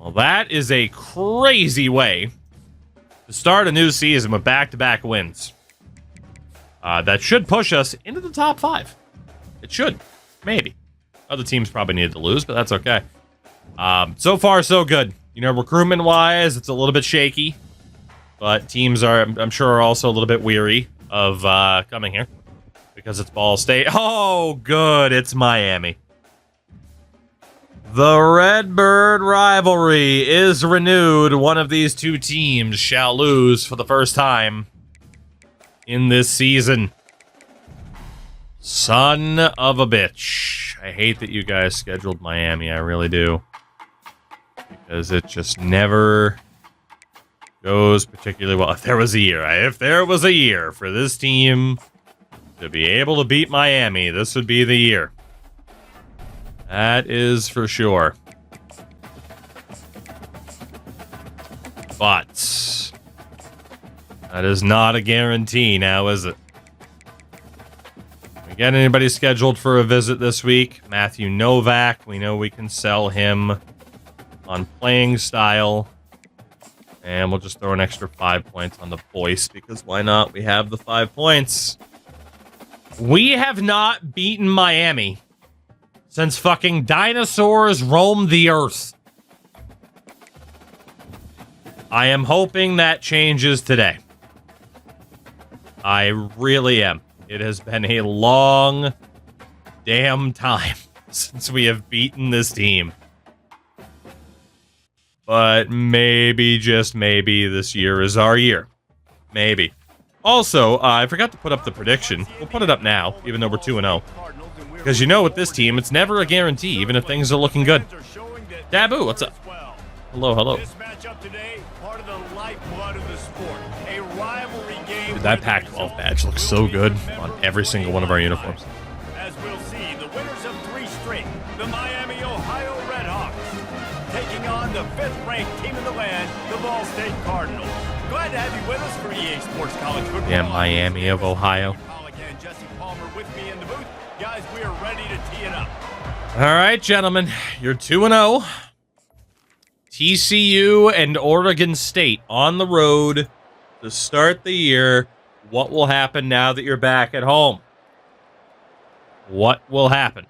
Well, that is a crazy way to start a new season with back-to-back wins. That should push us into the top 5. It should. Maybe. Other teams probably needed to lose, but that's okay. So far, so good. You know, recruitment-wise, it's a little bit shaky. But teams are, I'm sure, are also a little bit weary of coming here. Because it's Ball State. Oh, good. It's Miami. The Redbird rivalry is renewed. One of these two teams shall lose for the first time in this season. Son of a bitch. I hate that you guys scheduled Miami. I really do. Because it just never goes particularly well. If there was a year for this team to be able to beat Miami, this would be the year. That is for sure. But that is not a guarantee now, is it? We got anybody scheduled for a visit this week? Matthew Novak. We know we can sell him on playing style. And we'll just throw an extra 5 points on the voice, because why not? We have the 5 points. We have not beaten Miami since fucking dinosaurs roamed the earth. I am hoping that changes today. I really am. It has been a long damn time since we have beaten this team. But maybe, just maybe, this year is our year. Maybe. Also, I forgot to put up the prediction. We'll put it up now, even though we're 2-0. Because you know with this team, it's never a guarantee, even if things are looking good. Dabu, what's up? Hello, hello. Dude, that Pac-12 badge looks so good on every single one of our uniforms. As we'll see, the winners of 3 straight, the Miami, Ohio REDUX, taking on the 5th-ranked team in the land, the Ball State Cardinals. Glad to have you with us for EA Sports College Football. Yeah, Miami of Ohio. Jesse Palmer with me in the booth. Guys, we are ready to tee it up. All right, gentlemen, you're 2-0. TCU and Oregon State on the road to start the year. What will happen now that you're back at home? What will happen?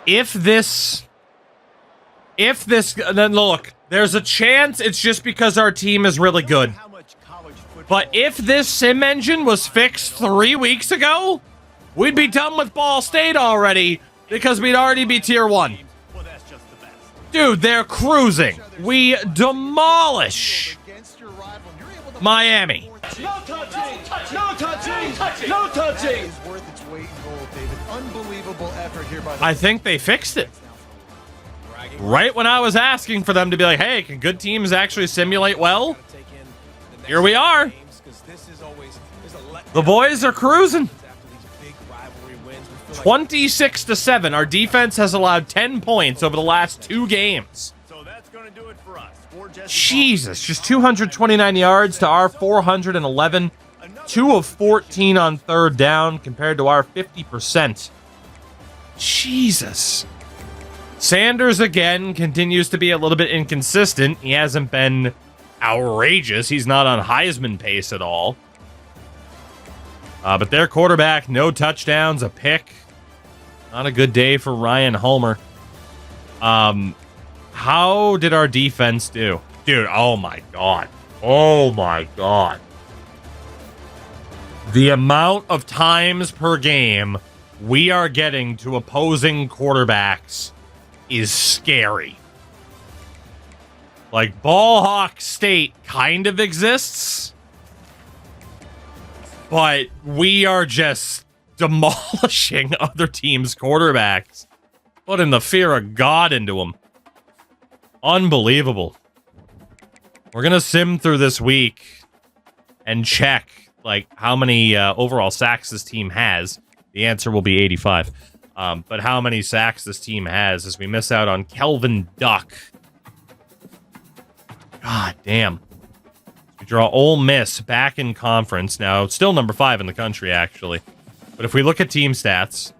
If this, then look, there's a chance it's just because our team is really good. But if this sim engine was fixed 3 weeks ago, we'd be done with Ball State already because we'd already be tier 1. Dude, they're cruising. We demolish Miami. No touching! No touching! No touching! Worth its weight in gold, David. Unbelievable effort here by the I think they fixed it. Right when I was asking for them to be like, hey, can good teams actually simulate well? Here we are. The boys are cruising. 26-7. Our defense has allowed 10 points over the last 2 games. So that's going to do it for us. Jesus, just 229 yards to our 411. 2 of 14 on third down compared to our 50%. Jesus. Sanders, again, continues to be a little bit inconsistent. He hasn't been outrageous. He's not on Heisman pace at all. But their quarterback, no touchdowns, a pick. Not a good day for Ryan Homer. How did our defense do? Dude, oh my God. Oh my God. The amount of times per game we are getting to opposing quarterbacks is scary. Like, Ballhawk State kind of exists, but we are just demolishing other teams' quarterbacks, putting the fear of God into them. Unbelievable. We're gonna sim through this week and check, like, how many overall sacks this team has. The answer will be 85. But how many sacks this team has as we miss out on Kelvin Duck. God damn. We draw Ole Miss back in conference. Now, still number 5 in the country, actually. But if we look at team stats,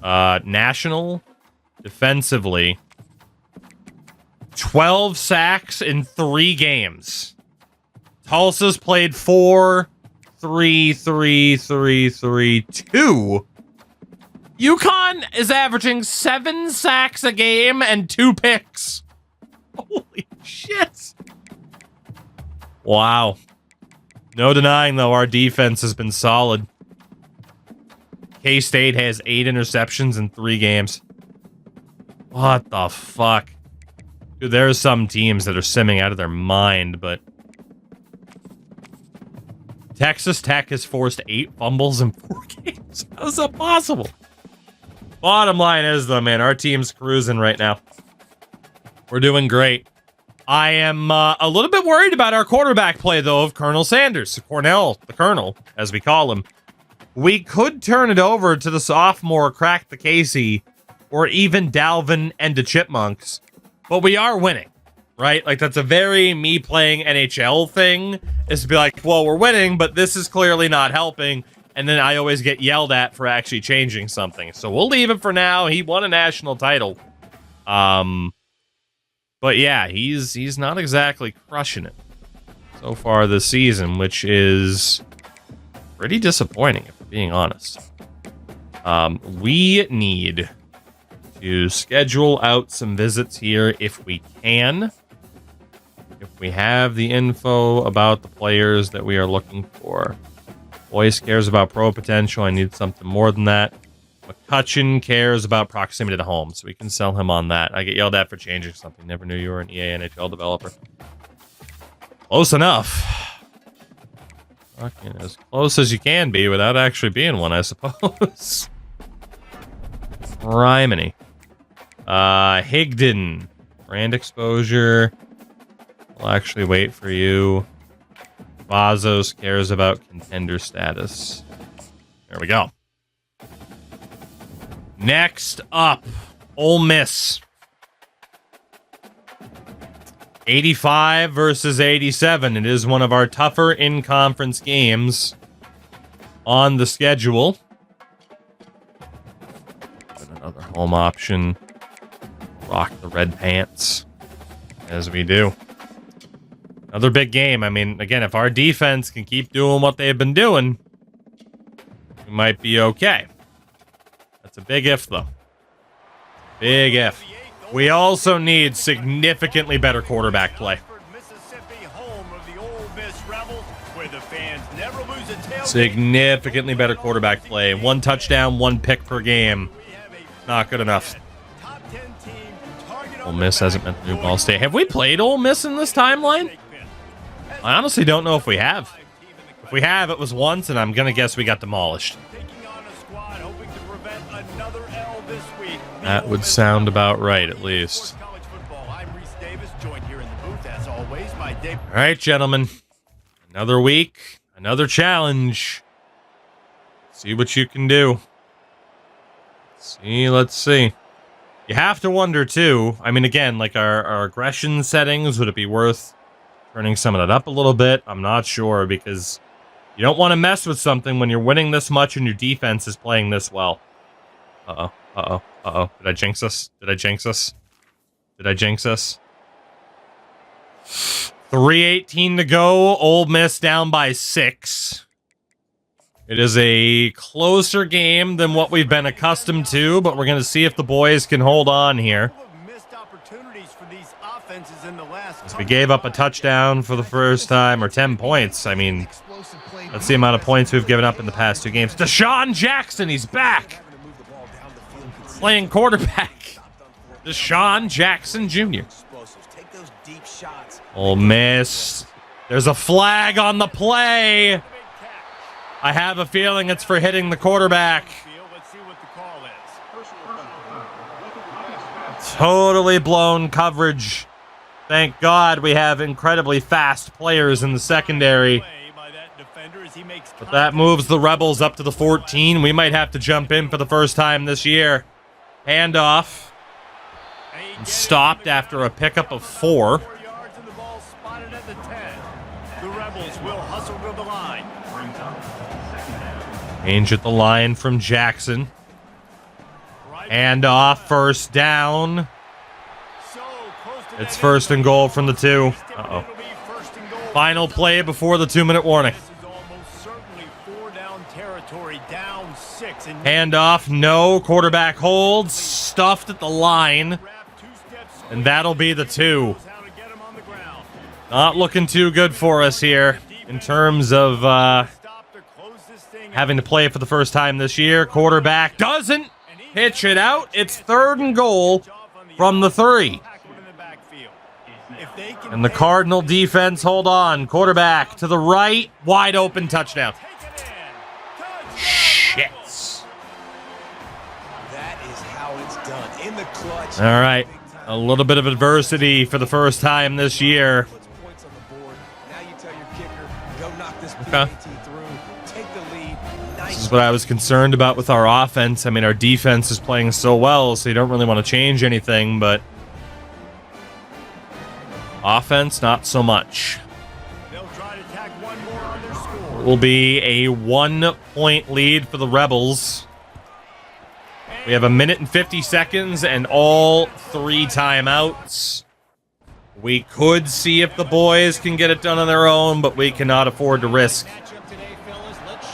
national defensively, 12 sacks in 3 games. Tulsa's played 4, 3, 3, 3, 3, 2. UConn is averaging 7 sacks a game and 2 picks. Holy shit. Wow. No denying, though, our defense has been solid. K-State has 8 interceptions in 3 games. What the fuck? Dude, there are some teams that are simming out of their mind, but... Texas Tech has forced 8 fumbles in 4 games. How is that possible? Bottom line is, though, man, our team's cruising right now. We're doing great. I am a little bit worried about our quarterback play, though, of Colonel Sanders. Cornell, the Colonel, as we call him. We could turn it over to the sophomore, Crack the Casey, or even Dalvin and the Chipmunks. But we are winning, right? Like, that's a very me playing NHL thing, is to be like, well, we're winning, but this is clearly not helping. And then I always get yelled at for actually changing something. So we'll leave it for now. He won a national title. But yeah, he's not exactly crushing it so far this season, which is pretty disappointing, if we're being honest. We need to schedule out some visits here if we can. If we have the info about the players that we are looking for. Boyce cares about pro potential. I need something more than that. McCutcheon cares about proximity to home, so we can sell him on that. I get yelled at for changing something. Never knew you were an EA NHL developer. Close enough. Fucking as close as you can be without actually being one, I suppose. Rhymany. Higdon. Brand exposure. I'll actually wait for you. Vazos cares about contender status. There we go. Next up, Ole Miss. 85 versus 87. It is one of our tougher in-conference games on the schedule. Another home option. Rock the red pants, as we do. Another big game. I mean, again, if our defense can keep doing what they've been doing, we might be okay. That's a big if, though. Big if. We also need significantly better quarterback play. Significantly better quarterback play. 1 touchdown, 1 pick per game. Not good enough. Ole Miss hasn't been through Ball State. Have we played Ole Miss in this timeline? I honestly don't know if we have. If we have, it was once, and I'm going to guess we got demolished. That would sound about right, at least. All right, gentlemen. Another week, another challenge. See what you can do. Let's see. You have to wonder, too. I mean, again, like our aggression settings, would it be worth turning some of that up a little bit? I'm not sure, because you don't want to mess with something when you're winning this much and your defense is playing this well. Uh-oh. Uh-oh. Uh-oh. Did I jinx us? Did I jinx us? Did I jinx us? 3:18 to go. Ole Miss down by 6. It is a closer game than what we've been accustomed to, but we're going to see if the boys can hold on here. As we gave up a touchdown for the first time, or 10 points. I mean, that's the amount of points we've given up in the past 2 games. Deshaun Jackson, he's back. Playing quarterback. Deshaun Jackson Jr. Ole Miss. There's a flag on the play. I have a feeling it's for hitting the quarterback. Totally blown coverage. Thank God we have incredibly fast players in the secondary. But that moves the Rebels up to the 14. We might have to jump in for the first time this year. Handoff. And stopped after a pickup of 4. Change at the line from Jackson. Hand off, first down. It's first and goal from the 2. Uh-oh. Final play before the 2-minute warning. Hand off, no. Quarterback holds, stuffed at the line. And that'll be the 2. Not looking too good for us here in terms of having to play for the first time this year. Quarterback doesn't pitch it out. It's 3rd and goal from the 3. And the Cardinal defense, hold on. Quarterback to the right, wide open touchdown. Shit. That is how it's done. In the clutch. All right. A little bit of adversity for the first time this year. Okay. This is what I was concerned about with our offense. I mean, our defense is playing so well, so you don't really want to change anything, but offense, not so much. It will be a 1-point lead for the Rebels. We have 1 minute and 50 seconds and all 3 timeouts. We could see if the boys can get it done on their own, but we cannot afford to risk.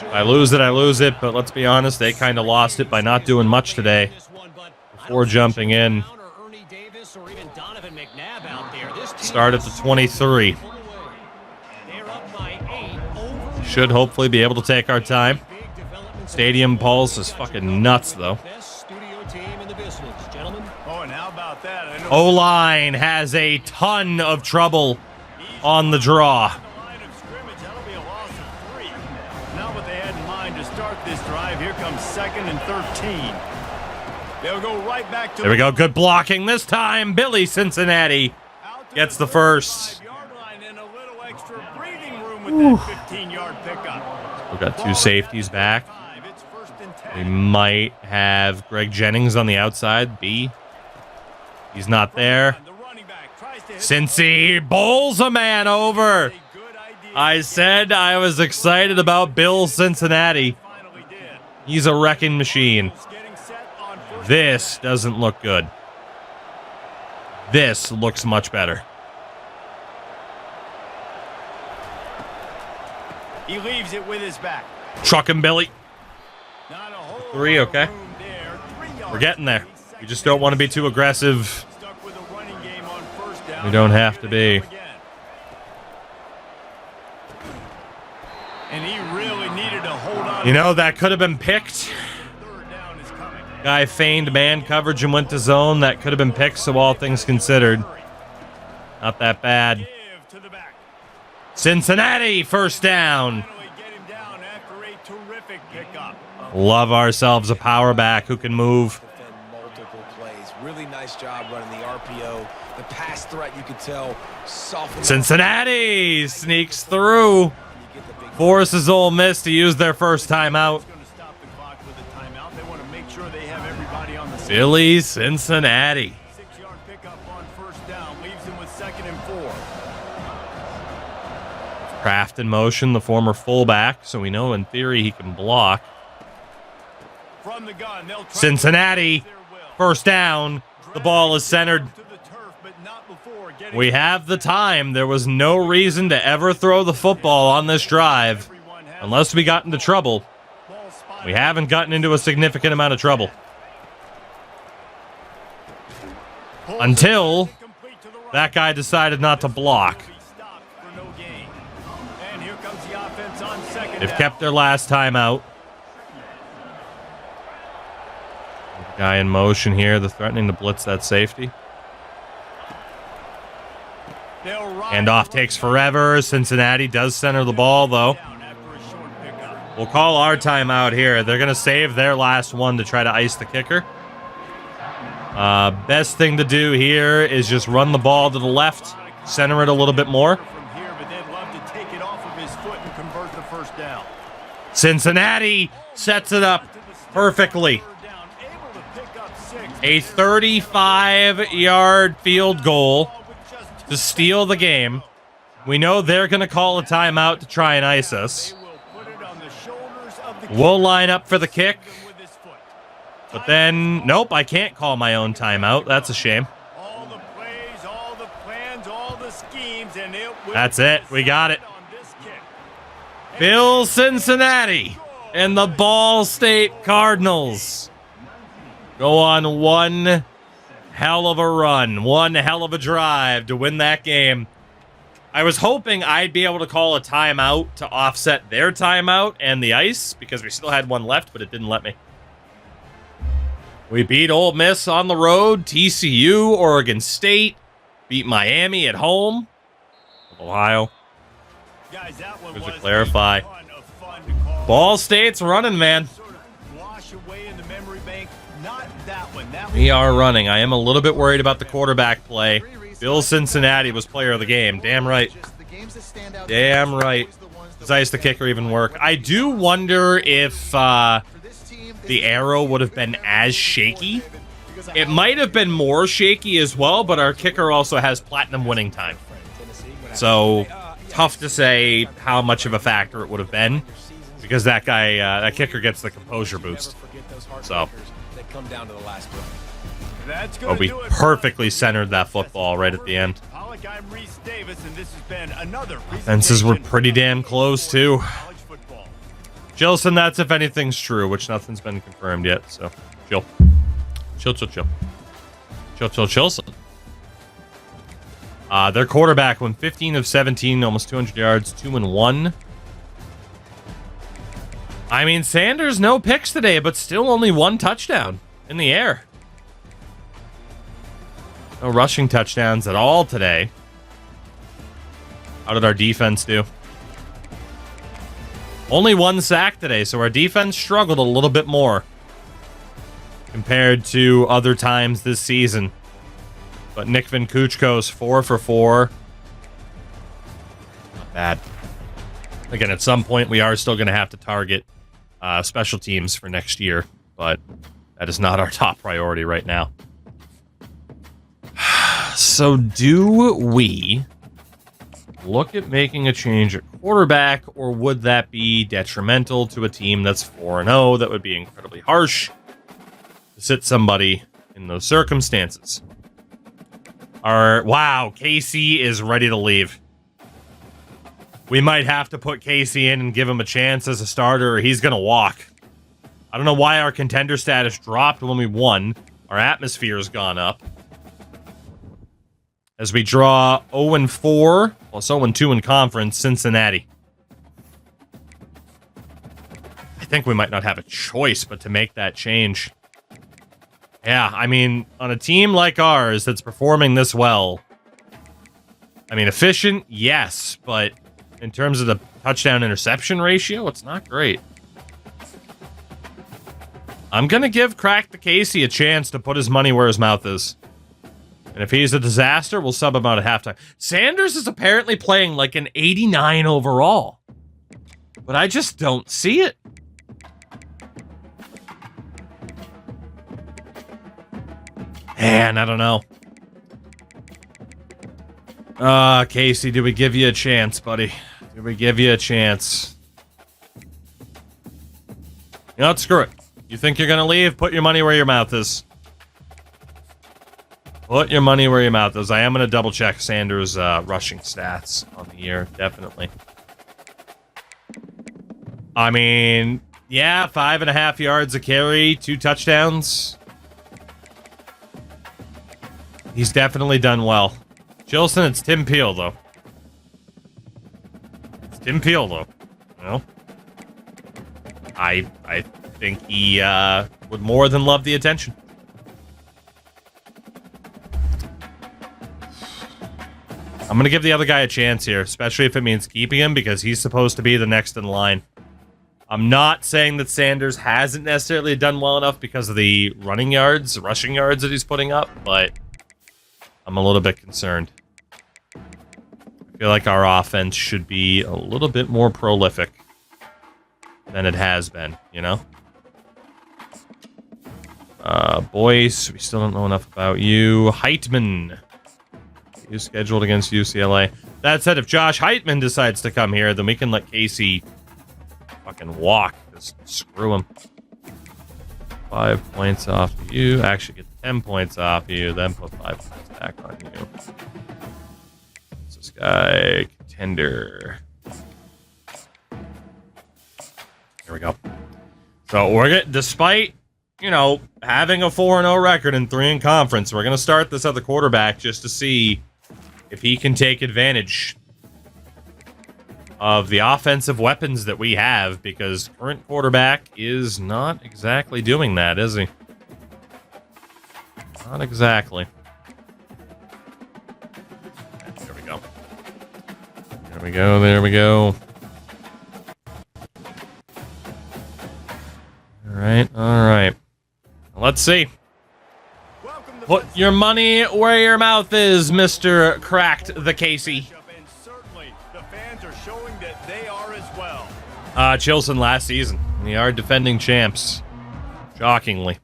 If I lose it, I lose it, but let's be honest, they kind of lost it by not doing much today before jumping in. Start at the 23. Should hopefully be able to take our time. Stadium pulse is fucking nuts, though. O-line has a ton of trouble on the draw. There we go. Good blocking this time. Billy Cincinnati gets the first. We've got 2 safeties back. We might have Greg Jennings on the outside. B. He's not there. Cincy bowls a man over. I said I was excited about Bill Cincinnati. He's a wrecking machine. This doesn't look good. This looks much better. He leaves it with his back. Truck him, Billy. 3, okay. We're getting there. We just don't want to be too aggressive. We don't have to be. And he really needed to hold on. You know, that could have been picked. Guy feigned man coverage and went to zone. That could have been picked, so all things considered. Not that bad. Cincinnati, first down. Love ourselves a power back who can move. Multiple plays. Really nice job running the RPO. The pass threat, you could tell, softened. Cincinnati sneaks through. Forces Ole Miss to use their first timeout. Billy Cincinnati. 6-yard pickup on first down, leaves him with 2nd and 4. Kraft in motion, the former fullback, so we know in theory he can block. From the gun, Cincinnati, first down. The ball is centered. We have the time. There was no reason to ever throw the football on this drive unless we got into trouble. We haven't gotten into a significant amount of trouble. Until that guy decided not to block. They've kept their last time out. Guy in motion here. They're threatening to blitz that safety. Handoff takes forever. Cincinnati does center the ball, though. We'll call our timeout here. They're going to save their last one to try to ice the kicker. Best thing to do here is just run the ball to the left, center it a little bit more. Cincinnati sets it up perfectly. A 35-yard field goal to steal the game. We know they're going to call a timeout to try and ice us. We'll line up for the kick. But then, nope, I can't call my own timeout. That's a shame. All the plays, all the plans, all the schemes, and it will That's it. We got it. on this kick. Bill Cincinnati and the Ball State Cardinals go on one hell of a run, one hell of a drive to win that game. I was hoping I'd be able to call a timeout to offset their timeout and the ice because we still had one left, but it didn't let me. We beat Ole Miss on the road, TCU, Oregon State, beat Miami at home, Ohio. Guys, that one Just to was clarify. a ton of fun to call. Ball State's running, man. Sort of wash away in the memory bank. Not that one. That We are running. I am a little bit worried about the quarterback play. Bill Cincinnati was player of the game. Damn right. Damn right. Does ice the kicker even work? I do wonder if the arrow would have been as shaky. It might have been more shaky as well, but our kicker also has platinum winning time. So, tough to say how much of a factor it would have been because that guy, that kicker gets the composure boost. So, That's but gonna we do it. perfectly centered that football right at the end. Pollock, I'm Reese Davis, and this has been another Fences were pretty damn close, too. college football. Jilson, that's if anything's true, which nothing's been confirmed yet, so chill. Chill. Chilson. Their quarterback went 15 of 17, almost 200 yards, 2-1. I mean, Sanders, no picks today, but still only one touchdown in the air. No rushing touchdowns at all today. How did our defense do? Only one sack today, so our defense struggled a little bit more compared to other times this season. But Nick Vinkuchko's 4 for 4. Not bad. Again, at some point, we are still going to have to target special teams for next year, but that is not our top priority right now. So do we look at making a change at quarterback, or would that be detrimental to a team that's 4-0? That would be incredibly harsh to sit somebody in those circumstances. Wow, Casey is ready to leave. We might have to put Casey in and give him a chance as a starter, or he's going to walk. I don't know why our contender status dropped when we won. Our atmosphere has gone up. As we draw 0-4, plus 0-2 in conference, Cincinnati. I think we might not have a choice but to make that change. Yeah, I mean, on a team like ours that's performing this well, I mean, efficient, yes, but in terms of the touchdown-interception ratio, it's not great. I'm going to give Crack the Casey a chance to put his money where his mouth is. And if he's a disaster, we'll sub him out at halftime. Sanders is apparently playing like an 89 overall. But I just don't see it. Man, I don't know. Casey, did we give you a chance, buddy? Did we give you a chance? You know what? Screw it. You think you're going to leave? Put your money where your mouth is. Put your money where your mouth is. I am going to double check Sanders' rushing stats on the year. Definitely. I mean, yeah, 5.5 yards a carry, 2 touchdowns. He's definitely done well. Jilson, it's Tim Peel, though. It's Tim Peel, though. Well, I think he would more than love the attention. I'm going to give the other guy a chance here, especially if it means keeping him, because he's supposed to be the next in line. I'm not saying that Sanders hasn't necessarily done well enough because of the rushing yards that he's putting up, but I'm a little bit concerned. I feel like our offense should be a little bit more prolific than it has been, you know? Boyce, we still don't know enough about you. Heitman. He's scheduled against UCLA. That said, if Josh Heitman decides to come here, then we can let Casey fucking walk. Just screw him. 5 points off of you. Actually, get 10 points off of you. Then put 5 points back on you. What's this guy? Contender. Here we go. So we're despite, you know, having a 4-0 record and 3 in conference, we're gonna start this other quarterback just to see if he can take advantage of the offensive weapons that we have, because current quarterback is not exactly doing that, is he? Not exactly. There we go. There we go, there we go. Alright, alright. Let's see. Put your money where your mouth is, Mr. Cracked the Casey. Chilson last season. They are defending champs. Shockingly.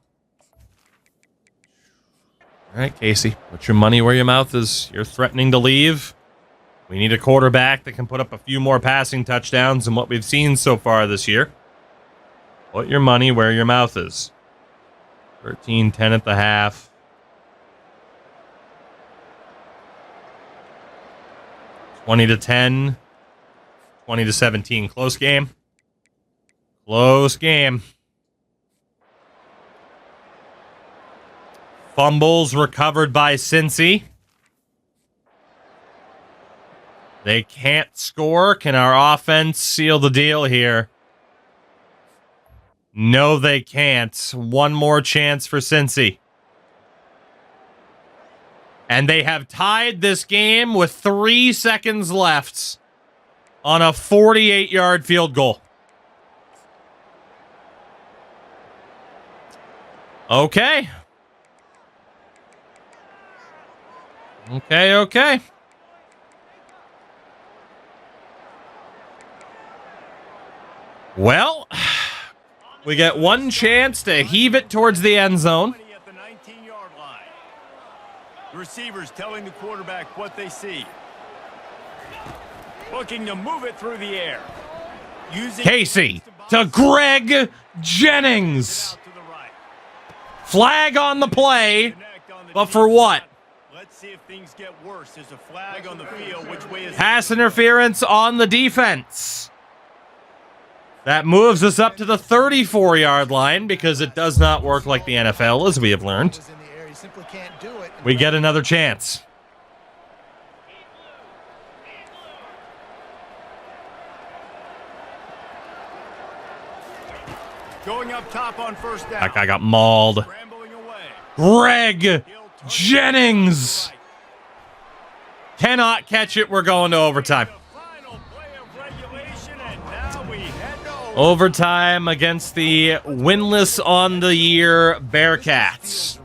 Alright, Casey. Put your money where your mouth is. You're threatening to leave. We need a quarterback that can put up a few more passing touchdowns than what we've seen so far this year. Put your money where your mouth is. 13-10 at the half. 20-10. 20-17. Close game. Close game. Fumbles recovered by Cincy. They can't score. Can our offense seal the deal here? No, they can't. One more chance for Cincy. And they have tied this game with 3 seconds left on a 48-yard field goal. Okay. Okay. Well, we get one chance to heave it towards the end zone. At the 19-yard line. The receivers telling the quarterback what they see. Looking to move it through the air. Casey to Greg Jennings. Flag on the play, but for what? Let's see if things get worse. There's a flag on the field. Which way is Pass interference on the defense. That moves us up to the 34-yard line because it does not work like the NFL, as we have learned. We get another chance. going up top on first down? That guy got mauled. Greg Jennings cannot catch it. We're going to overtime. Overtime against the winless on the year Bearcats.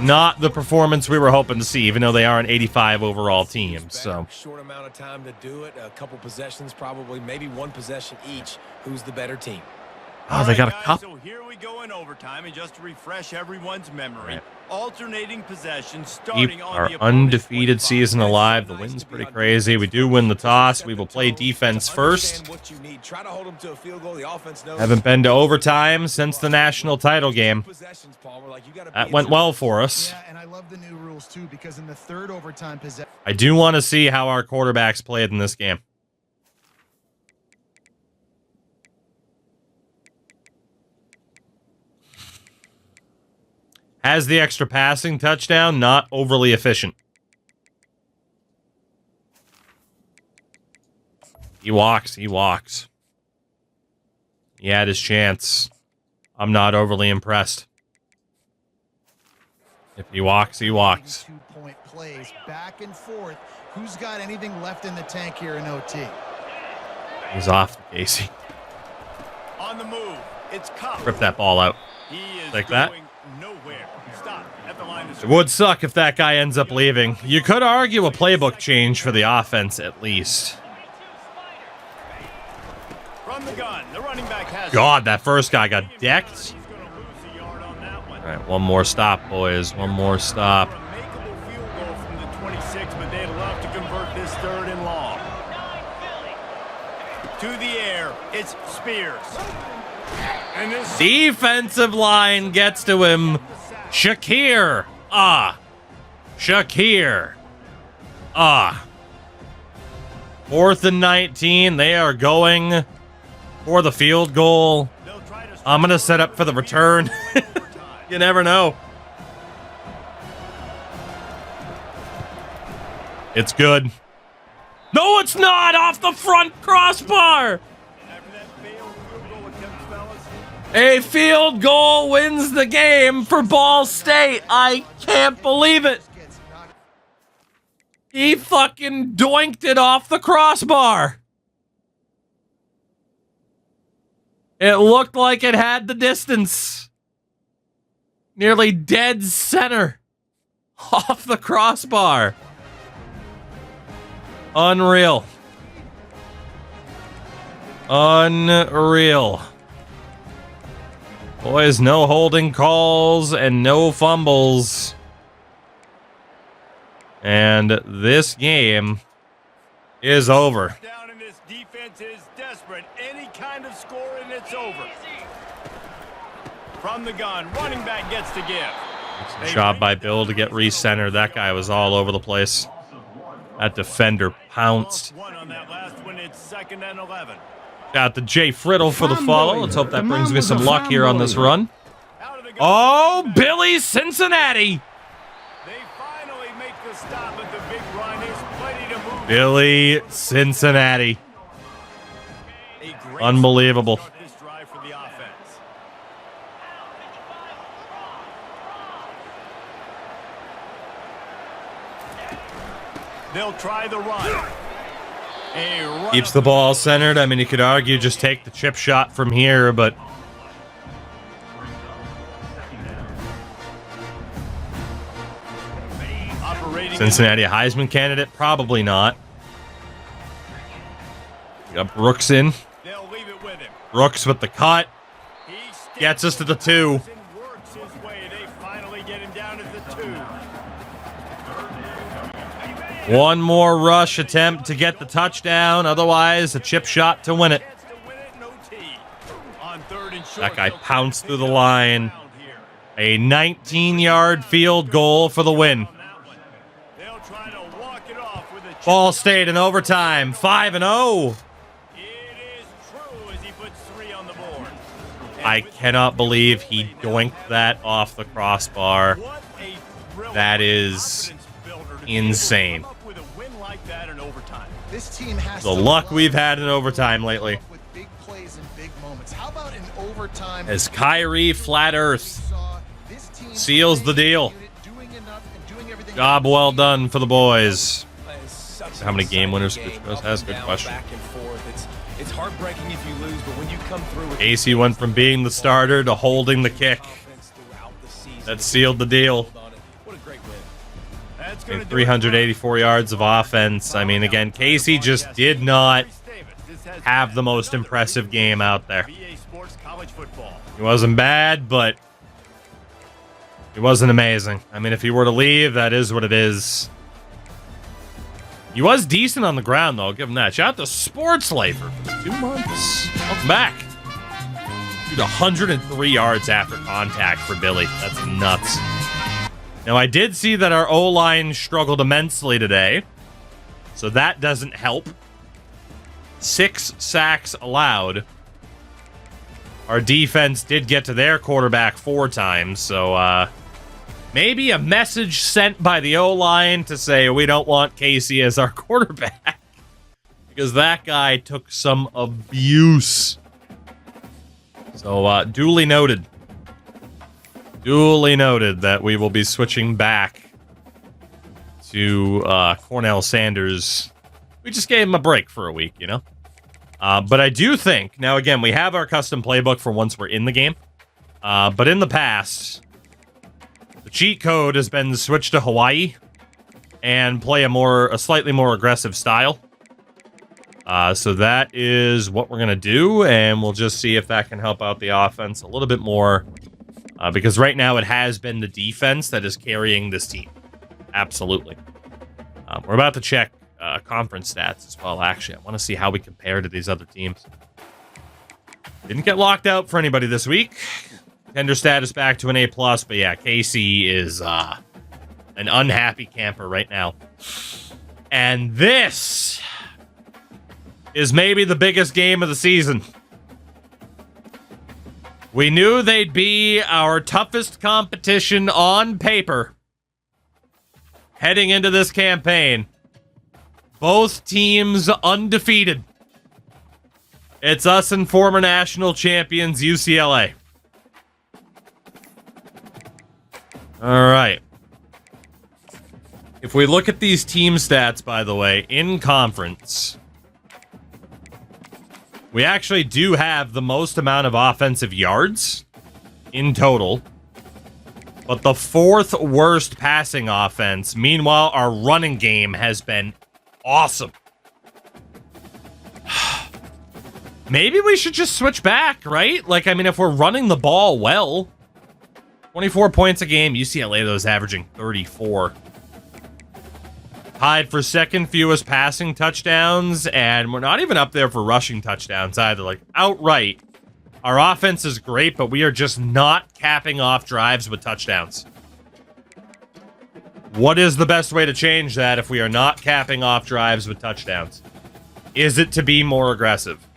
Not the performance we were hoping to see, even though they are an 85 overall team. So short amount of time to do it, a couple possessions, probably maybe one possession each. Who's the better team? Oh, they got a cup. So here we go in overtime, and just to refresh everyone's memory, alternating possessions starting keep on our the undefeated season alive. The win's pretty crazy. We do win the toss. We will play defense first. Haven't been to overtime since the national title game. That went well for us. Yeah, and I love the new rules too, because in the third overtime possession, I do want to see how our quarterbacks played in this game. Has the extra passing touchdown, not overly efficient. He walks. He had his chance. I'm not overly impressed. If he walks, he walks. 2-point plays back and forth. Who's got anything left in the tank here in OT? He's off, Casey. On the move, it's Cup. Rip that ball out. He is like that. Nowhere. Stop at the line of It would suck if that guy ends up leaving. You could argue a playbook change for the offense, at least. From the gun, the running back has God, that first guy got decked. He's going to lose a yard on that one. All right, one more stop, boys. One more stop. A makeable field goal from the 26, but they'd love to convert this third and long. To the air, it's Spears. And this Defensive line gets to him. Shakir. Shakir. 4th and 19. They are going for the field goal. I'm going to set up for the return. You never know. It's good. No, it's not! Off the front crossbar! A field goal wins the game for Ball State. I can't believe it. He fucking doinked it off the crossbar. It looked like it had the distance. Nearly dead center. Off the crossbar. Unreal. Unreal. Boys, no holding calls and no fumbles. And this game is over. down and this defense is desperate. Any kind of score and it's over. From the gun, running back gets to give. Job by Bill to get re-centered. That guy was all over the place. That defender pounced. One on that last one, it's 2nd and 11. Got the Jay Friddle for the follow. Let's hope that brings me some luck here on this run. Oh, Billy Cincinnati. They finally make the stop, but the big run is plenty to move. Billy Cincinnati. A great Unbelievable. start this drive for the offense. They'll try the run. A run Keeps up the ball centered. I mean, you could argue just take the chip shot from here, but operating Cincinnati a Heisman candidate? Probably not. Got Brooks in. They'll leave it with him. Brooks with the cut. He sticks Gets us to the 2. and works his way. They finally get him down at the 2. One more rush attempt to get the touchdown. Otherwise, a chip shot to win it. Chance to win it, no T. On 3rd and short, That guy they'll pounced take through the it line. around here. A 19-yard field goal for the win. On that one. They'll try to walk it off with a chip. Ball State in overtime, 5-0. It is true as he puts 3 on the board. And I with cannot believe he doinked that off the crossbar. what a thrilling That is confidence builder to be able to insane. come up with a win like that in overtime. This team has The to luck love we've had in overtime lately. with big plays and big moments. How about in overtime? As Kyrie Flat Earth saw this team seals the deal. doing enough and doing everything Job well done for the boys. It's such How many an game winners exciting Coach Rose up has? and Good down, question. Back and forth. It's heartbreaking if you lose, but when you come through with AC went from being the starter to holding the kick. offense throughout the season, That sealed the deal. what a great win. That's gonna And do it. 384 yards of offense. I mean, again, Casey just did not have the most impressive game out there. BA Sports College Football. He wasn't bad, but he wasn't amazing. I mean, if he were to leave, that is what it is. He was decent on the ground, though. I'll give him that. Shout out to Sports Life for 2 months. Welcome back. Dude, 103 yards after contact for Billy. That's nuts. Now, I did see that our O-line struggled immensely today, so that doesn't help. 6 sacks allowed. Our defense did get to their quarterback 4 times, so maybe a message sent by the O-line to say we don't want Casey as our quarterback. Because that guy took some abuse. So, duly noted. Duly noted that we will be switching back to Cornell Sanders. We just gave him a break for a week, you know? But I do think, now again, we have our custom playbook for once we're in the game. But in the past, the cheat code has been switched to Hawaii and play a slightly more aggressive style. So that is what we're going to do, and we'll just see if that can help out the offense a little bit more. Because right now it has been the defense that is carrying this team. Absolutely. We're about to check conference stats as well, actually. I want to see how we compare to these other teams. Didn't get locked out for anybody this week. Contender status back to an A+, but yeah, KC is an unhappy camper right now. And this is maybe the biggest game of the season. We knew they'd be our toughest competition on paper heading into this campaign. Both teams undefeated. It's us and former national champions UCLA. All right. If we look at these team stats, by the way, in conference, we actually do have the most amount of offensive yards in total, but the fourth worst passing offense. Meanwhile, our running game has been awesome. Maybe we should just switch back, right? Like, I mean, if we're running the ball well, 24 points a game. UCLA, though, is averaging 34. Tied for second fewest passing touchdowns, and we're not even up there for rushing touchdowns either. Like, outright, our offense is great, but we are just not capping off drives with touchdowns. What is the best way to change that if we are not capping off drives with touchdowns? Is it to be more aggressive?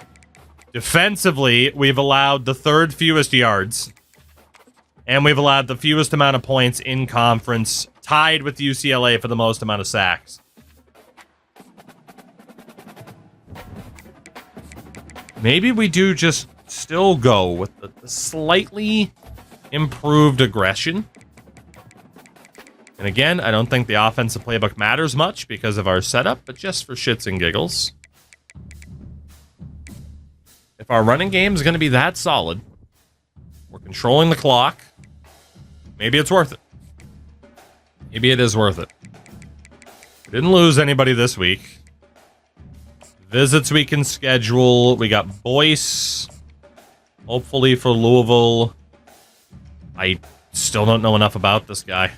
Defensively, we've allowed the third fewest yards, and we've allowed the fewest amount of points in conference, tied with UCLA for the most amount of sacks. Maybe we do just still go with the slightly improved aggression. And again, I don't think the offensive playbook matters much because of our setup, but just for shits and giggles. If our running game is going to be that solid, we're controlling the clock, maybe it's worth it. Maybe it is worth it. We didn't lose anybody this week. Visits we can schedule. We got Boyce, hopefully for Louisville. I still don't know enough about this guy.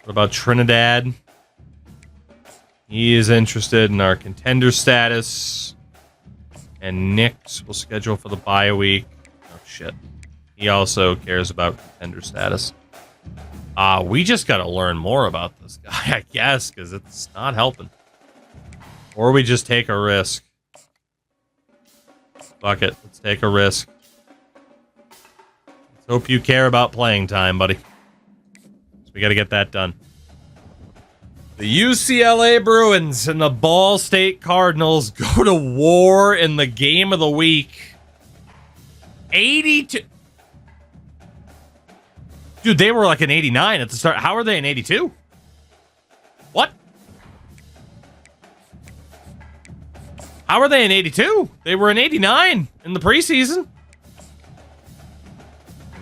What about Trinidad? He is interested in our contender status. And Nix will schedule for the bye week. Oh, shit. He also cares about contender status. We just got to learn more about this guy, I guess, because it's not helping. Or we just take a risk. Fuck it. Let's take a risk. Let's hope you care about playing time, buddy. So we got to get that done. The UCLA Bruins and the Ball State Cardinals go to war in the game of the week. 82. Dude, they were like an 89 at the start. How are they an 82? What? How are they an 82? They were an 89 in the preseason.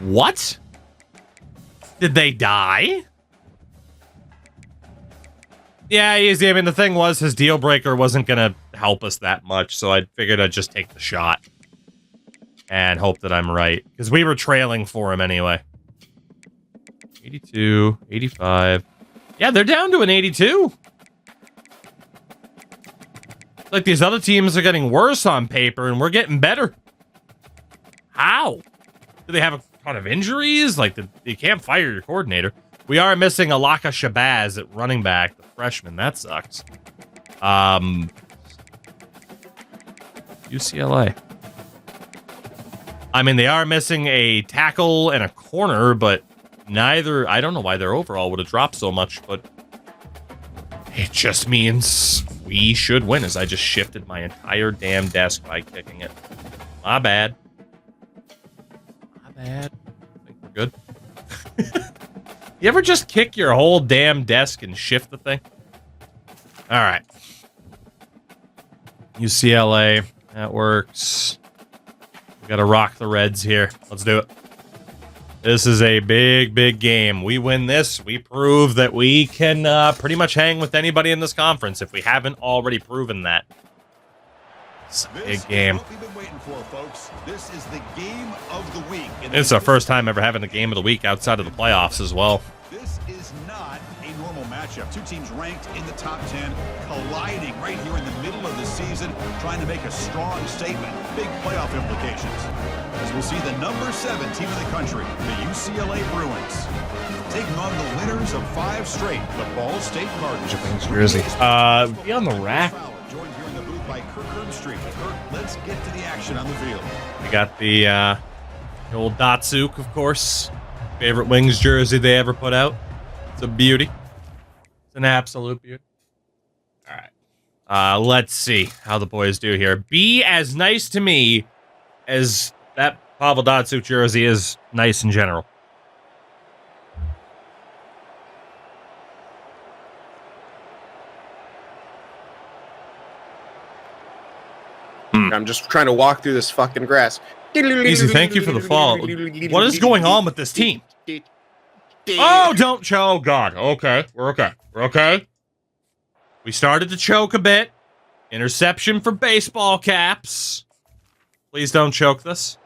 What? Did they die? Yeah, easy. I mean, the thing was, his deal breaker wasn't going to help us that much, so I figured I'd just take the shot and hope that I'm right, because we were trailing for him anyway. 82, 85. Yeah, they're down to an 82. It's like these other teams are getting worse on paper, and we're getting better. How? Do they have a ton of injuries? Like, you can't fire your coordinator. We are missing Alaka Shabazz at running back, the freshman. That sucks. UCLA. I mean, they are missing a tackle and a corner, but neither... I don't know why their overall would have dropped so much, but it just means we should win, as I just shifted my entire damn desk by kicking it. My bad. My bad. I think we're good. You ever just kick your whole damn desk and shift the thing? All right. UCLA. That works. We got to rock the Reds here. Let's do it. This is a big, big game. We win this. We prove that we can pretty much hang with anybody in this conference if we haven't already proven that. It's a big game. This is the game of the week. It's our first time ever having a game of the week outside of the playoffs as well. This is not a normal matchup. Two teams ranked in the top 10, colliding right here in the middle of the season, trying to make a strong statement. Big playoff implications. As we'll see the number 7 team in the country, the UCLA Bruins, taking on the winners of 5 straight, the Ball State Cardinals. Jersey. Be on the rack. Joined here in the booth by Kirk Herbstreit. Kirk, let's get to the action on the field. We got the old Datsuk, of course. Favorite Wings jersey they ever put out. It's a beauty. It's an absolute beauty. All right. Let's see how the boys do here. Be as nice to me as that Pavel Datsuk jersey is nice in general. I'm just trying to walk through this fucking grass. Easy, thank you for the follow. What is going on with this team? Oh, don't choke. Oh, God. Okay. We're okay. We're okay. We started to choke a bit. Interception for baseball caps. Please don't choke this.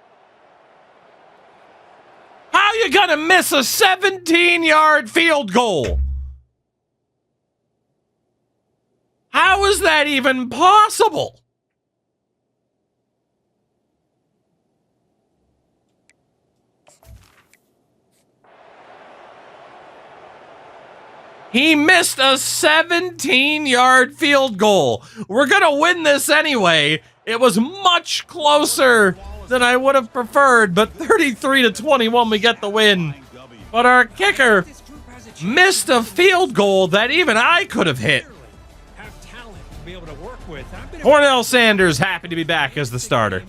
How you gonna miss a 17-yard field goal? How is that even possible? He missed a 17-yard field goal. We're going to win this anyway. It was much closer than I would have preferred, but 33-21, we get the win. But our kicker missed a field goal that even I could have hit. Cornell Sanders happy to be back as the starter.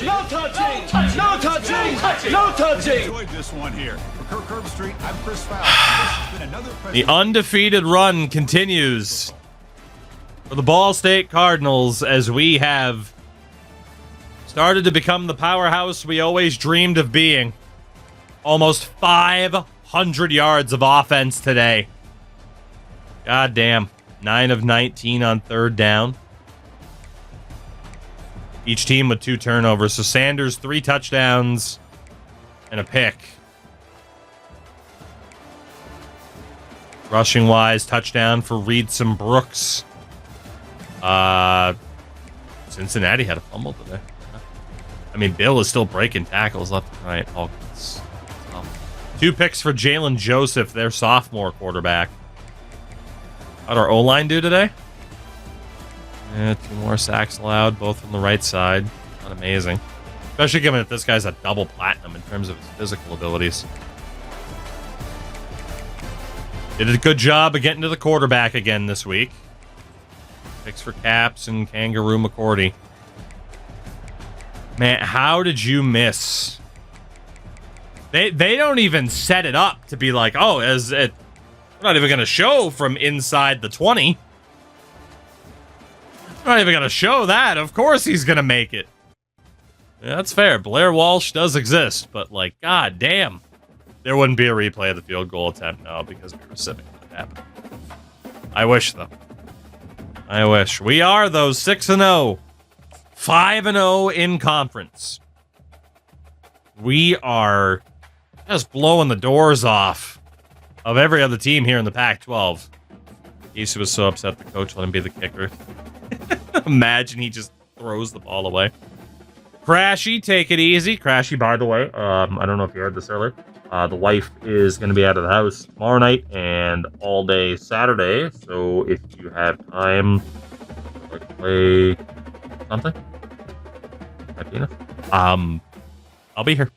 No touching! No touching! No touching! Enjoyed this one here. For Kirk Herbstreit, I'm Chris Fowler. This has been another The undefeated run continues for the Ball State Cardinals as we have started to become the powerhouse we always dreamed of being. Almost 500 yards of offense today. God damn. 9 of 19 on third down. Each team with 2 turnovers. So Sanders, 3 touchdowns and a pick. Rushing wise, touchdown for Reedson Brooks. Cincinnati had a fumble today. I mean, Bill is still breaking tackles left and right. Oh, it's tough. 2 picks for Jalen Joseph, their sophomore quarterback. How'd our O-line do today? 2 more sacks allowed, both on the right side. Not amazing. Especially given that this guy's a double platinum in terms of his physical abilities. Did a good job of getting to the quarterback again this week. Picks for Caps and Kangaroo McCourty. Man, how did you miss? They don't even set it up to be like, oh, we're not even going to show from inside the 20. We're not even going to show that. Of course he's going to make it. Yeah, that's fair. Blair Walsh does exist, but like, god damn. There wouldn't be a replay of the field goal attempt, no, because we were sipping when it happened. I wish, though. I wish. We are, though, 6-0. 5-0 in conference. We are just blowing the doors off of every other team here in the Pac-12. Issa was so upset the coach let him be the kicker. Imagine he just throws the ball away. Crashy, take it easy. Crashy, by the way, I don't know if you heard this earlier. The wife is going to be out of the house tomorrow night and all day Saturday. So if you have time to play something, might be enough. I'll be here.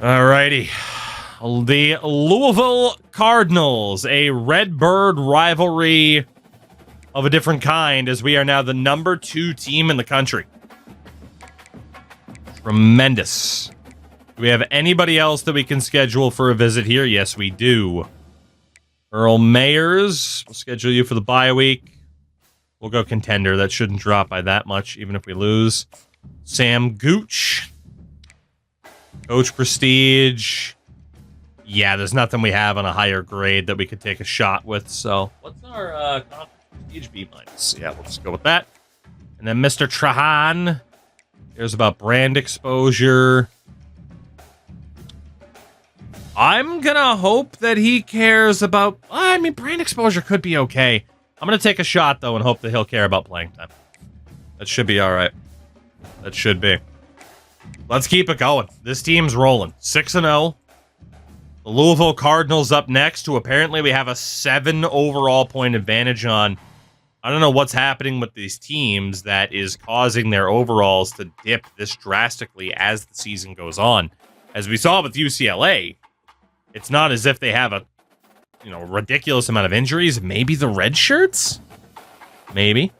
Alrighty. The Louisville Cardinals, a Redbird rivalry of a different kind, as we are now the number 2 team in the country. Tremendous. Do we have anybody else that we can schedule for a visit here? Yes, we do. Earl Mayers, we'll schedule you for the bye week. We'll go contender. That shouldn't drop by that much, even if we lose. Sam Gooch. Coach Prestige. Yeah, there's nothing we have on a higher grade that we could take a shot with. So, what's our Prestige B minus? Yeah, we'll just go with that. And then Mr. Trahan. Here's about brand exposure. I'm gonna hope that he cares about... I mean, brand exposure could be okay. I'm gonna take a shot, though, and hope that he'll care about playing time. That should be all right. That should be. Let's keep it going. This team's rolling. 6-0. The Louisville Cardinals up next, who apparently we have a 7 overall point advantage on. I don't know what's happening with these teams that is causing their overalls to dip this drastically as the season goes on. As we saw with UCLA, it's not as if they have a, ridiculous amount of injuries. Maybe the red shirts? Maybe.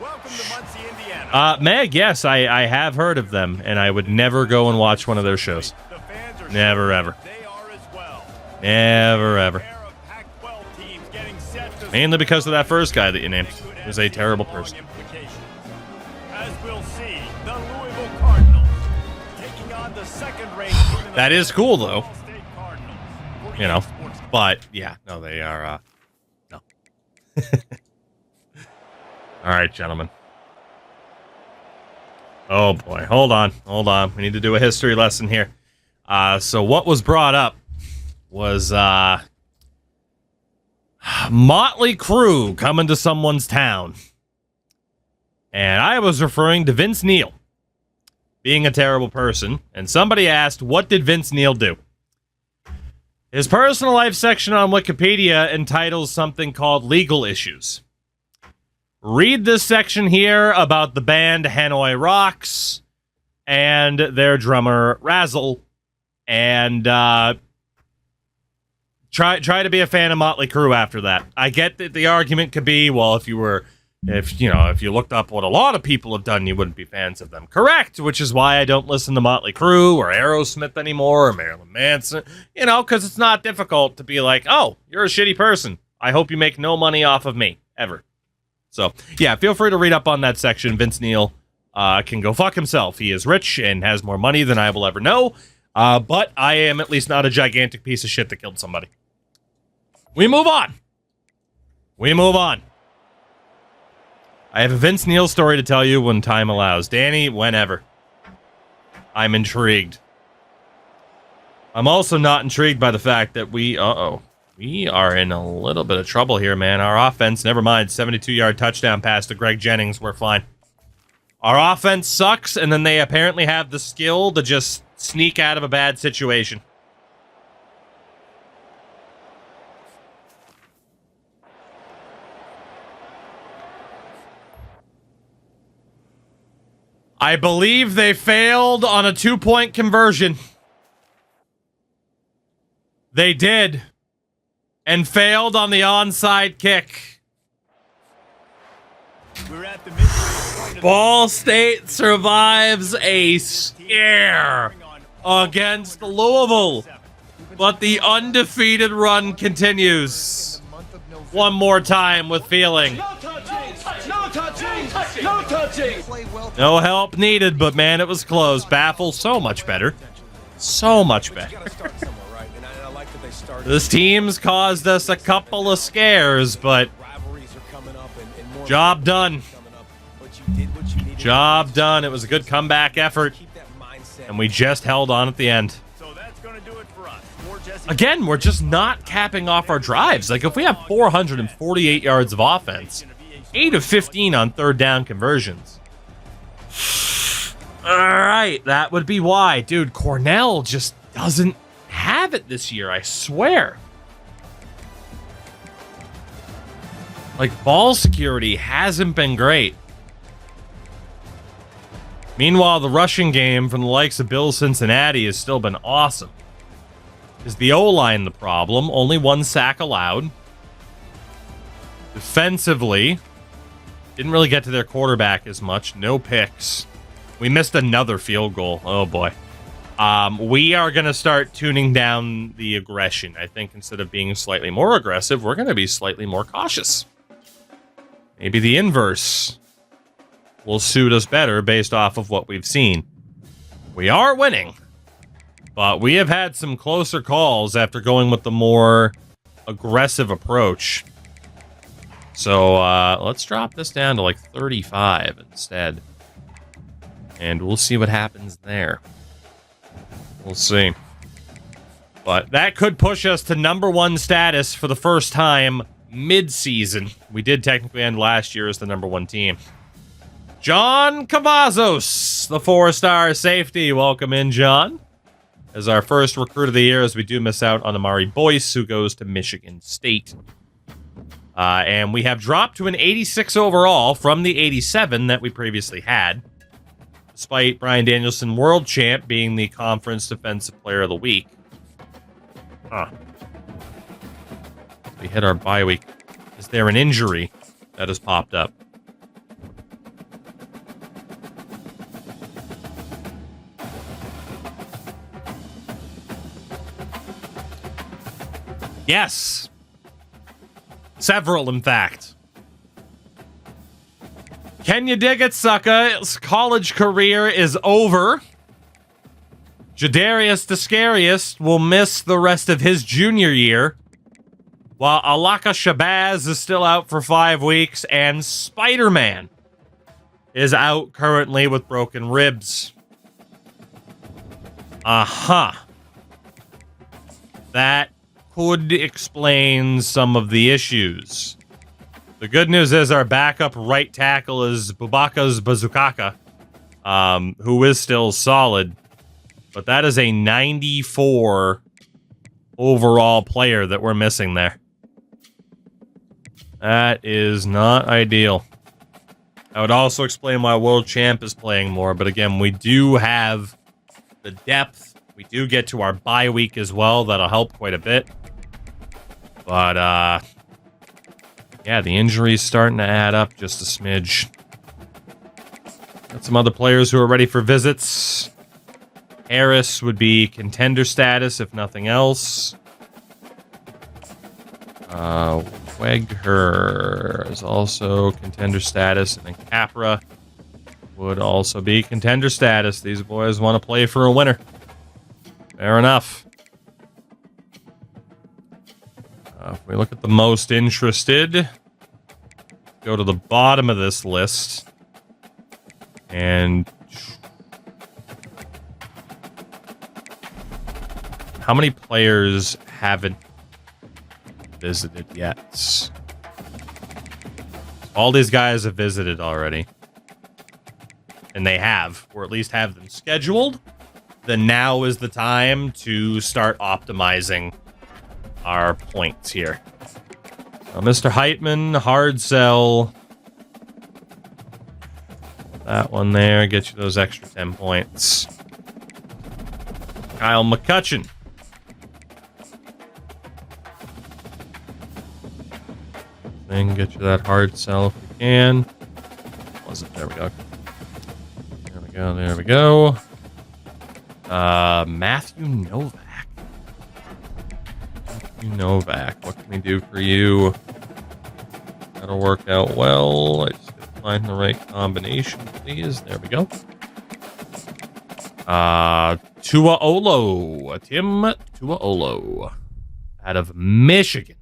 Welcome to Muncie, Indiana. Meg, yes, I have heard of them, and I would never go and watch one of their shows. The fans are Never, ever. They are as well. Never, ever. Pair of Pac-12 teams getting set to Mainly because of that first guy that you named. He was a terrible person. As we'll see, the Louisville Cardinals taking on the second-ranked team in the That is cool, though. Ball State Cardinals. You know, but, yeah, no, they are, no. All right, gentlemen. Oh, boy. Hold on. We need to do a history lesson here. So what was brought up was Motley Crue coming to someone's town. And I was referring to Vince Neil being a terrible person. And somebody asked, what did Vince Neil do? His personal life section on Wikipedia entitles something called Legal Issues. Read this section here about the band Hanoi Rocks and their drummer Razzle, and try to be a fan of Motley Crue after that. I get that the argument could be, well, if you looked up what a lot of people have done, you wouldn't be fans of them. Correct, which is why I don't listen to Motley Crue or Aerosmith anymore or Marilyn Manson, because it's not difficult to be like, oh, you're a shitty person. I hope you make no money off of me, ever. So, yeah, feel free to read up on that section. Vince Neil can go fuck himself. He is rich and has more money than I will ever know, but I am at least not a gigantic piece of shit that killed somebody. We move on. I have a Vince Neil story to tell you when time allows. Danny, whenever. I'm intrigued. I'm also not intrigued by the fact that we are in a little bit of trouble here, man. Our offense, never mind, 72-yard touchdown pass to Greg Jennings. We're fine. Our offense sucks, and then they apparently have the skill to just sneak out of a bad situation. I believe they failed on a 2-point conversion. They did. And failed on the onside kick. We're at the midway point of Ball State survives a scare against Louisville. But the undefeated run continues. One more time with feeling. No help needed, but man, it was close. Baffle, so much better. So much better. This team's caused us a couple of scares, but job done. Job done. It was a good comeback effort, and we just held on at the end. Again, we're just not capping off our drives. Like, if we have 448 yards of offense, 8 of 15 on third down conversions. All right, that would be why. Dude, Cornell just doesn't have it this year, I swear. Like, ball security hasn't been great. Meanwhile, the rushing game from the likes of Bill Cincinnati has still been awesome. Is the O-line the problem? Only 1 sack allowed. Defensively, didn't really get to their quarterback as much. No picks. We missed another field goal. Oh, boy. We are going to start tuning down the aggression. I think instead of being slightly more aggressive, we're going to be slightly more cautious. Maybe the inverse will suit us better based off of what we've seen. We are winning, but we have had some closer calls after going with the more aggressive approach. So let's drop this down to like 35 instead. And we'll see what happens there. We'll see. But that could push us to #1 status for the first time mid-season. We did technically end last year as the #1 team. John Cavazos, the 4-star safety. Welcome in, John. As our first recruit of the year, as we do miss out on Amari Boyce, who goes to Michigan State. And we have dropped to an 86 overall from the 87 that we previously had, despite Brian Danielson, world champ, being the conference defensive player of the week. We hit our bye week. Is there an injury that has popped up? Yes. Several, in fact. Can you dig it, sucker? His college career is over. Jadarius Descarius will miss the rest of his junior year, while Alaka Shabazz is still out for 5 weeks, and Spider-Man is out currently with broken ribs. That could explain some of the issues. The good news is our backup right tackle is Bubakas Bazukaka, who is still solid, but that is a 94 overall player that we're missing there. That is not ideal. I would also explain why World Champ is playing more, but again, we do have the depth. We do get to our bye week as well. That'll help quite a bit. But, yeah, the injury's starting to add up just a smidge. Got some other players who are ready for visits. Harris would be contender status, if nothing else. Wegher is also contender status, and then Capra would also be contender status. These boys want to play for a winner. Fair enough. If we look at the most interested, go to the bottom of this list, and how many players haven't visited yet? All these guys have visited already, and they have, or at least have them scheduled. Then now is the time to start optimizing our points here. Mr. Heitman, hard sell. That one there, get you those extra 10 points. Kyle McCutcheon. Then get you that hard sell if we can. Wasn't there? We go. There we go. There we go. Matthew Novak. Novak, what can we do for you? That'll work out well. I just gotta find the right combination, please. There we go. Tuaolo. Tim Tuaolo. Out of Michigan.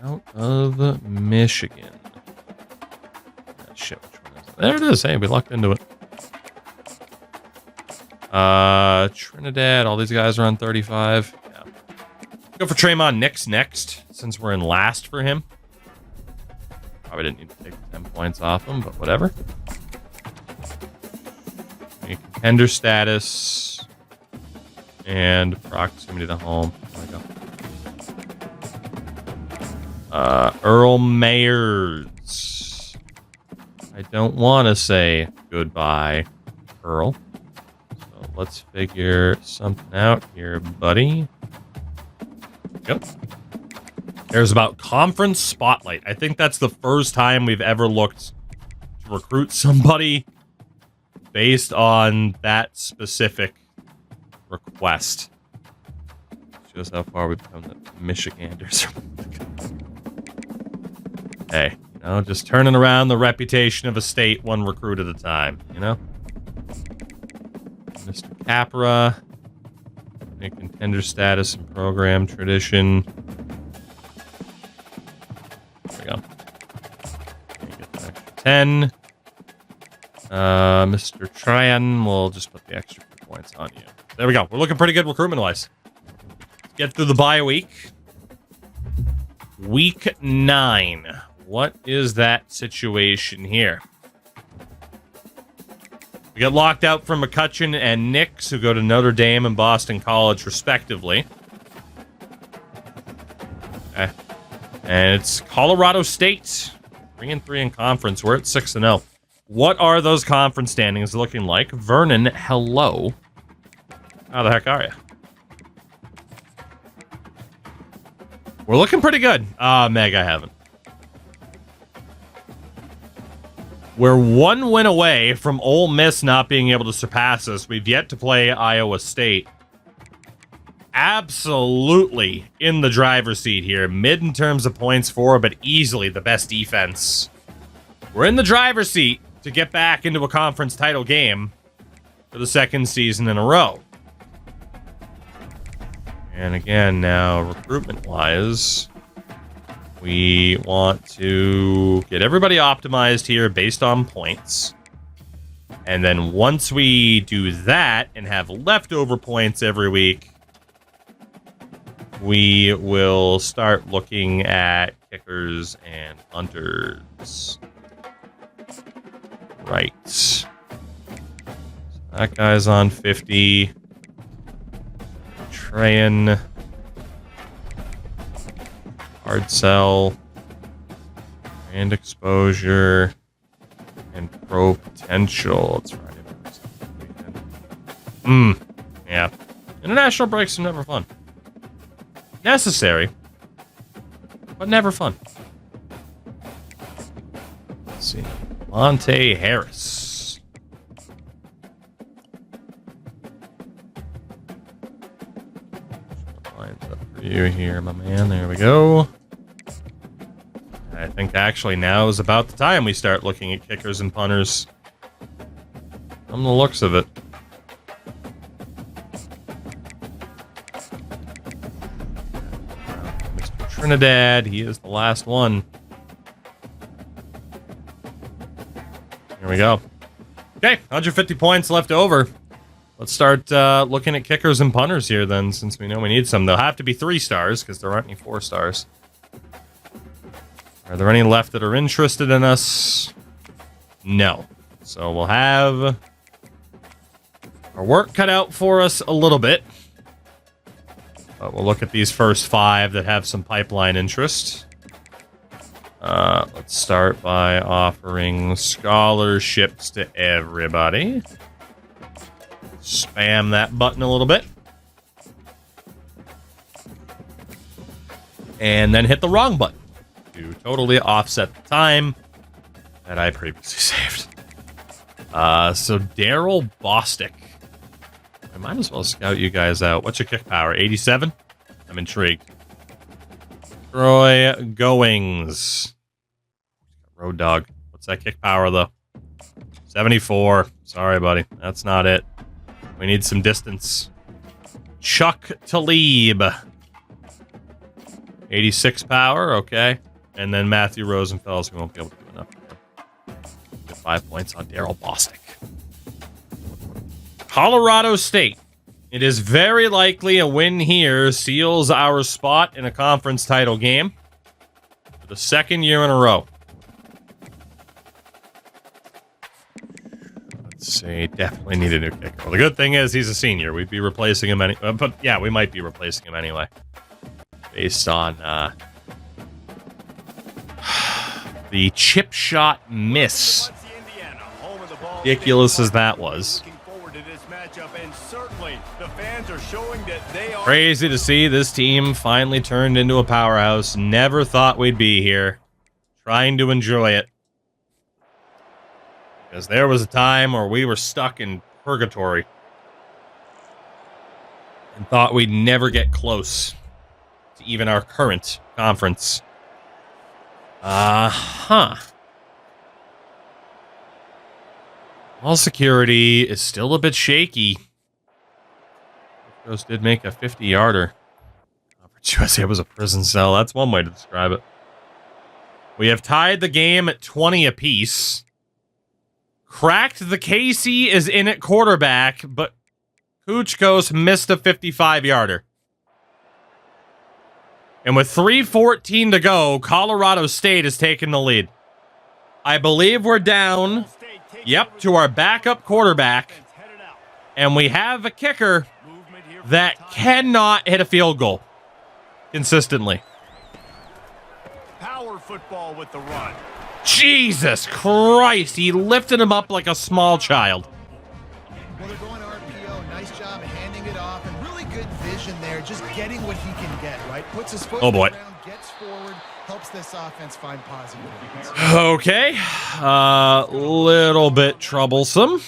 Out of Michigan. Ah, shit, which one is it? There it is. Hey, we locked into it. Trinidad. All these guys are on 35. Go for Tremont Nix next, since we're in last for him. Probably didn't need to take 10 points off him, but whatever. Contender status and proximity to home. There we go. Earl Mayers. I don't want to say goodbye, Earl. So let's figure something out here, buddy. Yep. There's about conference spotlight. I think that's the first time we've ever looked to recruit somebody based on that specific request. Shows how far we've come to Michiganders. Hey, you know, just turning around the reputation of a state one recruit at a time, you know? Mr. Capra. Contender status and program tradition. There we go. Get the extra 10. Mr. Tran, we'll just put the extra points on you. There we go. We're looking pretty good recruitment-wise. Let's get through the bye week. Week 9. What is that situation here? We got locked out from McCutcheon and Nix, who go to Notre Dame and Boston College, respectively. Okay. And it's Colorado State. 3-3 in conference. We're at 6-0. What are those conference standings looking like? Vernon, hello. How the heck are you? We're looking pretty good. Meg, I haven't. We're 1 win away from Ole Miss not being able to surpass us. We've yet to play Iowa State. Absolutely in the driver's seat here. Mid in terms of points for, but easily the best defense. We're in the driver's seat to get back into a conference title game for the 2nd season in a row. And again, now recruitment-wise, we want to get everybody optimized here based on points. And then once we do that and have leftover points every week, we will start looking at kickers and punters. Right. So that guy's on 50. Trayan. Hard sell. And exposure. And pro potential. It's Friday. Yeah. International breaks are never fun. Necessary. But never fun. Let's see. Monte Harris. Lines up for you here, my man. There we go. I think actually now is about the time we start looking at kickers and punters. From the looks of it. Mr. Trinidad, he is the last one. Here we go. Okay, 150 points left over. Let's start looking at kickers and punters here then, since we know we need some. They'll have to be 3 stars, because there aren't any 4 stars. Are there any left that are interested in us? No. So we'll have our work cut out for us a little bit. But we'll look at these first 5 that have some pipeline interest. Let's start by offering scholarships to everybody. Spam that button a little bit. And then hit the wrong button to totally offset the time that I previously saved. So Daryl Bostic. I might as well scout you guys out. What's your kick power? 87? I'm intrigued. Troy Goings. Road Dog. What's that kick power, though? 74. Sorry, buddy. That's not it. We need some distance. Chuck Talib. 86 power. Okay. And then Matthew Rosenfels. We won't be able to do enough. Get 5 points on Daryl Bostic. Colorado State. It is very likely a win here seals our spot in a conference title game for the 2nd year in a row. Let's see. Definitely need a new kicker. Well, the good thing is he's a senior. We'd be replacing him but yeah, we might be replacing him anyway. Based on the chip shot miss. Ridiculous as that was. Crazy to see this team finally turned into a powerhouse. Never thought we'd be here. Trying to enjoy it. Because there was a time where we were stuck in purgatory. And thought we'd never get close to even our current conference. All security is still a bit shaky. Ghost did make a 50-yarder. Conference USA was a prison cell. That's one way to describe it. We have tied the game at 20 apiece. Cracked the Casey is in at quarterback, but Puchkos missed a 55-yarder. And with 3:14 to go, Colorado State has taken the lead. I believe we're down, to our backup quarterback. And we have a kicker that cannot hit a field goal consistently. Power football with the run. Jesus Christ, he lifted him up like a small child. Well, they're going RPO. Nice job handing it off, and really good vision there, just getting what he can get, right? Puts his foot Oh, boy. on the ground, gets forward, helps this offense find positive points. Okay, little bit troublesome.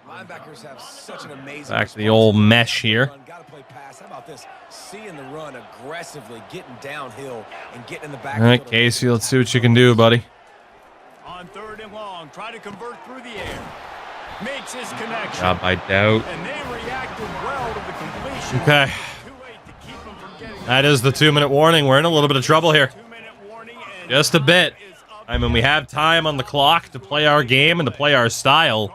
Linebackers have such an amazing Back to the old mesh here. Gotta play pass. How about this? Seeing the run aggressively, getting downhill and getting in the back. All right, Casey, let's see what you can do, buddy. On 3rd and long, try to convert through the air. Makes his connection. Job, I doubt. And they reacted well to the completion. Okay, Too late to keep them from getting that is the 2-minute warning. We're in a little bit of trouble here. 2-minute warning. And Just a bit. is up. I mean, we have time on the clock to play our game and to play our style.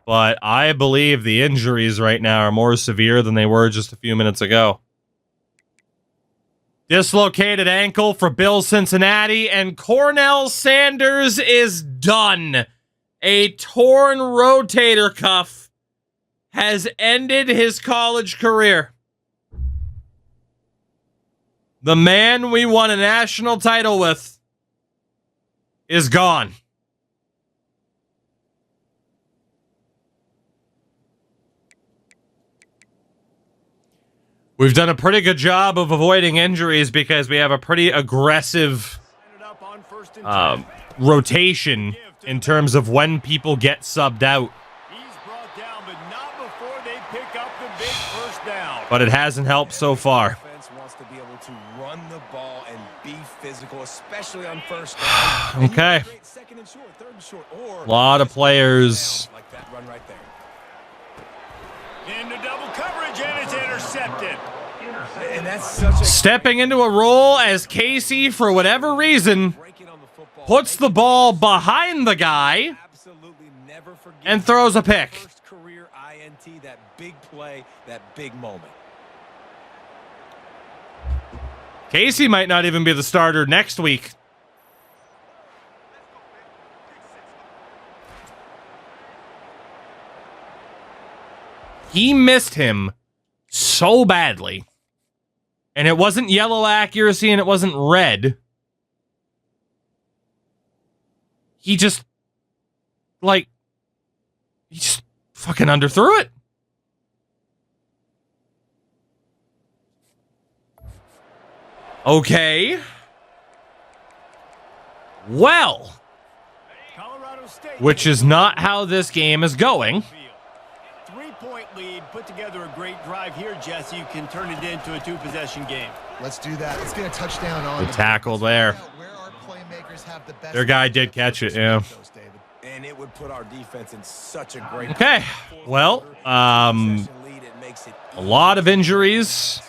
But I believe the injuries right now are more severe than they were just a few minutes ago. Dislocated ankle for Bill Cincinnati, and Cornell Sanders is done. A torn rotator cuff has ended his college career. The man we won a national title with is gone. We've done a pretty good job of avoiding injuries because we have a pretty aggressive Up on 1st and 10. rotation in terms of when people get subbed out. He's brought down, but not before they pick up the big first down. But it hasn't helped so far. Defense wants to be able to run the ball and be physical, especially on 1st down. Okay. Great 2nd and short, 3rd and short, or A lot of players. like that run right there. Into double coverage, and it's intercepted. And that's such a Stepping into a role as Casey, for whatever reason, breaking on the football. puts the ball behind the guy Absolutely never forget and throws a pick. first career INT, that big play, that big moment. Casey might not even be the starter next week. He missed him so badly. And it wasn't yellow accuracy and it wasn't red. He just fucking underthrew it. Okay. Well, Colorado State. which is not how this game is going. 3-point lead. Put together a great drive here, Jesse. You can turn it into a 2-possession game. Let's do that. Let's get a touchdown on Good the tackle there. Where our playmakers have the best Their guy did catch it, yeah. David. And it would put our defense in such a great Okay. Well, possession lead. It makes it a lot of injuries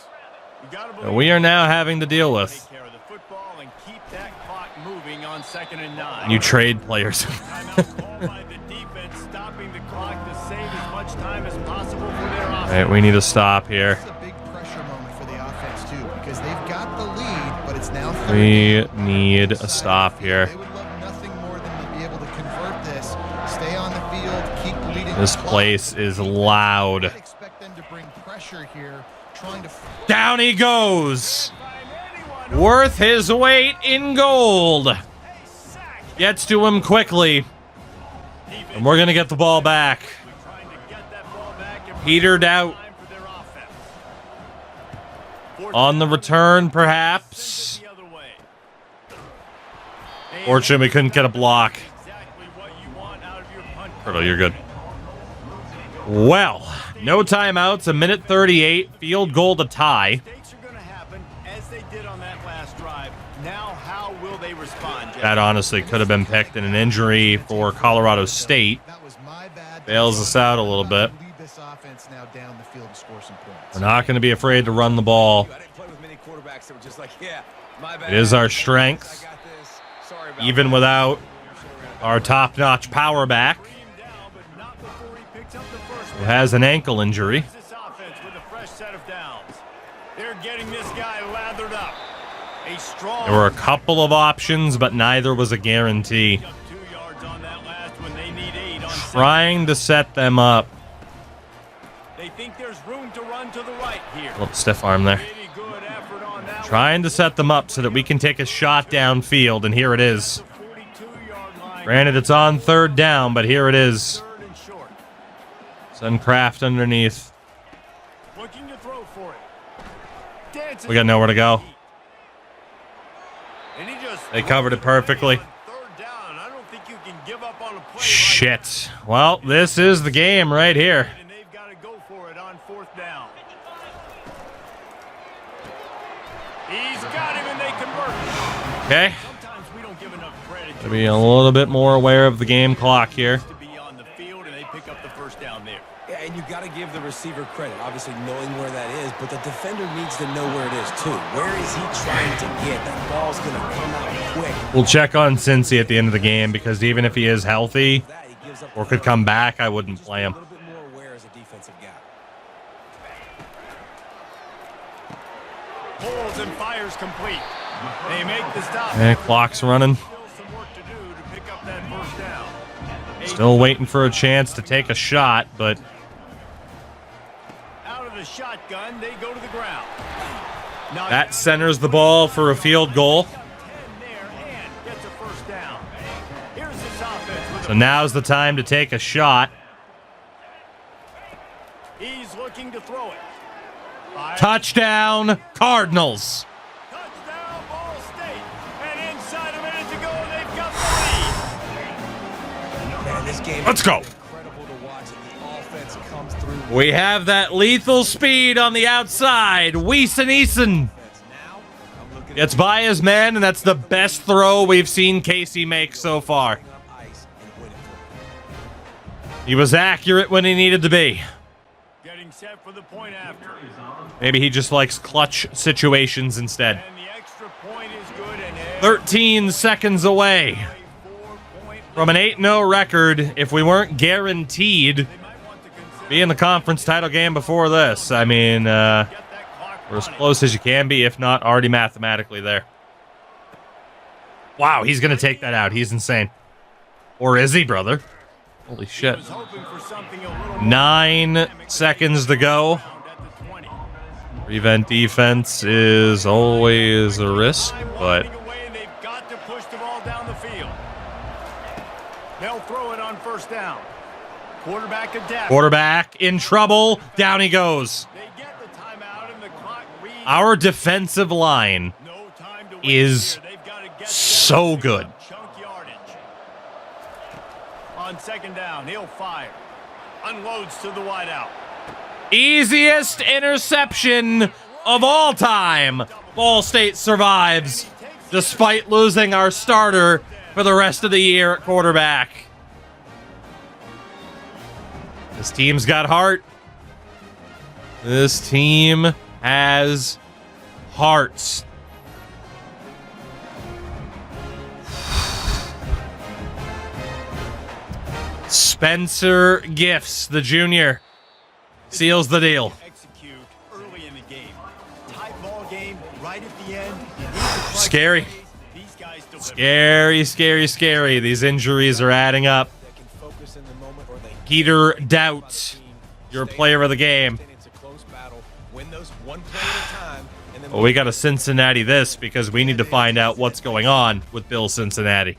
You gotta that believe we are now having to deal with. take care of the football and keep that clock moving on 2nd and 9. You trade players. Timeout called by the defense, stopping the clock to save as much time as possible for their All offense. right, we need to stop here. It's a big pressure moment for the offense, too, because they've got the lead, but it's now We 30. need a stop here. They would love nothing more than to be able to convert this, stay on the field, keep leading This the clock. place is loud. I'd expect them to bring pressure here, trying to Down he goes. Worth his weight in gold. Gets to him quickly. And we're going to get the ball back. Trying to get that ball back and Petered out. time for their offense. On the return, perhaps. The other way. Fortunately, we couldn't get a block. Exactly what you want out of your punt. Turtle, you're good. Well, no timeouts, a minute 38, field goal to tie. Mistakes are going to happen as they did on that last drive. Now, how will they respond, Jeff? That honestly could have been picked in an injury for Colorado State. That was my bad. Bails us out a little bit. Lead this offense now down the field to score some points. We're not going to be afraid to run the ball. I didn't play with many quarterbacks that were just like, yeah, my bad. It is our strength, I got this. Sorry about even that. without our top-notch power back, Down, but not before he picks up the first who has an ankle injury. This offense strong. There were a couple of options, but neither was a guarantee. 2 yards on that last when they need 8 on Trying to set them up. They think there's room to run to the right here. Little stiff arm there. Pretty good effort on that Trying to set them up so that we can take a shot downfield, and here it is. one. 42-yard line. Granted, it's on 3rd down, but here it is. 3rd and short. Send Kraft underneath. Looking to throw for it. Dances We got nowhere to go. And he just They covered it perfectly. 3rd down. I don't think you can give up on a play Shit. Well, this is the game right here. and they've got to go for it on 4th down. He's got him and they convert. Okay. Sometimes we don't give enough credit To be a little bit more aware of the game clock here. to be on the field, and they pick up the 1st down there. Yeah, and you got to give the receiver credit, obviously knowing where that is, but the defender needs to know where it is too. Where is he trying to get? That ball's going to come out quick. We'll check on Cincy at the end of the game because even if he is healthy That he gives up or could come back, I wouldn't play him. A little bit more aware as a defensive guy. Pulls and fires complete. They make the stop. Okay, clock's running. Still some work to do to pick up that 1st down. Still waiting for a chance to take a shot, but Out of the shotgun, they go to the ground. Knocked that out. centers the ball for a field goal. 10 there and gets a 1st down. Here's this offense with So now's the time to take a shot. He's looking to throw it. Fires. Touchdown, Cardinals. Touchdown, Ball State. And inside a minute to go, and they've got the lead. Man, this game Let's go. is incredible to watch, and the offense comes through. We have that lethal speed on the outside. Weeson Eason Now, I'm looking gets by his man, and that's the best throw we've seen Casey make so far. up ice and win it for him. He was accurate when he needed to be. Getting set for the point after. Maybe he just likes clutch situations instead. And the extra point is good. And 13 seconds away 4-point from an 8-0 record. If we weren't guaranteed They might want to consider be in the conference title game before this, I mean, get that clock we're as running. close as you can be, if not already mathematically there. Wow, he's going to take that out. He's insane. Or is he, brother? Holy shit. Was hoping for something a little more 9 dynamic. seconds to go. At the 20. Prevent defense is always a risk, Time but winding away, and they've got to push the ball down the field. They'll throw it on 1st down. Quarterback adapt. quarterback in trouble. Down he goes. They get the timeout, and the clock reads. Our defensive line No time to wait is here. They've got to get so good. chunk yardage. On 2nd down, he'll fire. Unloads to the wideout. Easiest interception of all time. Ball State survives despite losing our starter for the rest of the year at quarterback. This team's got heart. This team has hearts. Spencer Gifts, the junior, seals the deal. Execute early in the game. Tight ball game right at the end. You need the clutch Scary. plays. These guys deliver. Scary, scary, scary. These injuries are adding up. That can focus in the moment, or they Peter Doubt, your player of the game. It's a close battle. Win those one play at a time, and then Well, we got to Cincinnati this because we need to find out what's going on with Bill Cincinnati.